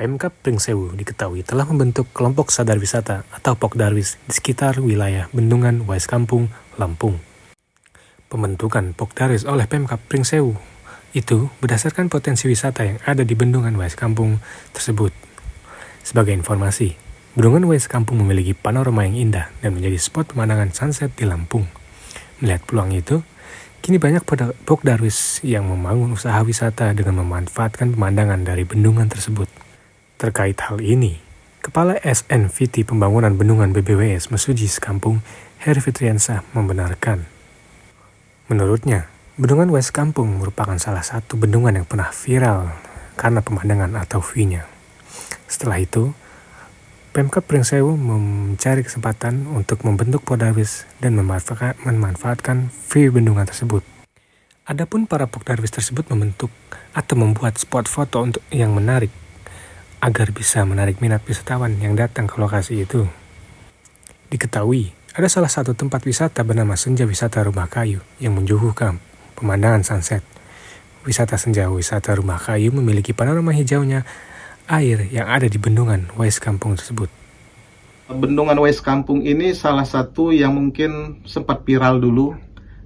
Pemkab Pringsewu diketahui telah membentuk kelompok sadar wisata atau Pokdarwis di sekitar wilayah Bendungan Wais Kampung, Lampung. Pembentukan Pokdarwis oleh Pemkab Pringsewu itu berdasarkan potensi wisata yang ada di Bendungan Wais Kampung tersebut. Sebagai informasi, Bendungan Wais Kampung memiliki panorama yang indah dan menjadi spot pemandangan sunset di Lampung. Melihat peluang itu, kini banyak Pokdarwis yang membangun usaha wisata dengan memanfaatkan pemandangan dari bendungan tersebut. Terkait hal ini, Kepala SNVT Pembangunan Bendungan BBWS Mesuji Sekampung, Heri Fitriansah, membenarkan. Menurutnya, Bendungan Wais Kampung merupakan salah satu bendungan yang pernah viral karena pemandangan atau view-nya. Setelah itu, Pemkab Pringsewu mencari kesempatan untuk membentuk Pokdarwis dan memanfaatkan view bendungan tersebut. Adapun para Pokdarwis tersebut membentuk atau membuat spot foto yang menarik agar bisa menarik minat wisatawan yang datang ke lokasi itu. Diketahui, ada salah satu tempat wisata bernama Senja Wisata Rumah Kayu yang menyuguhkan pemandangan sunset. Wisata Senja Wisata Rumah Kayu memiliki panorama hijaunya air yang ada di Bendungan Wais Kampung tersebut. Bendungan Wais Kampung ini salah satu yang mungkin sempat viral dulu,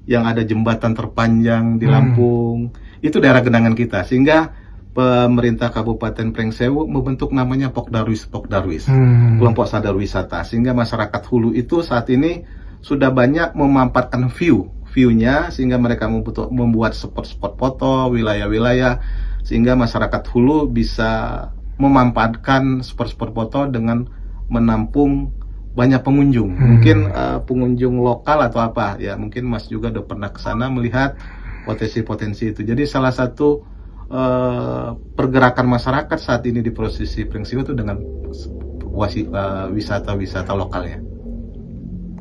yang ada jembatan terpanjang di Lampung. Itu daerah genangan kita, sehingga pemerintah Kabupaten Pringsewu membentuk namanya Pokdarwis, kelompok sadar wisata, sehingga masyarakat hulu itu saat ini sudah banyak memanfaatkan view-nya, sehingga mereka membuat spot-spot foto, wilayah-wilayah, sehingga masyarakat hulu bisa memanfaatkan spot-spot foto dengan menampung banyak pengunjung. Mungkin pengunjung lokal atau apa, ya mungkin Mas juga udah pernah ke sana melihat potensi-potensi itu. Jadi salah satu pergerakan masyarakat saat ini di posisi Pringsewu itu dengan wisata-wisata lokalnya.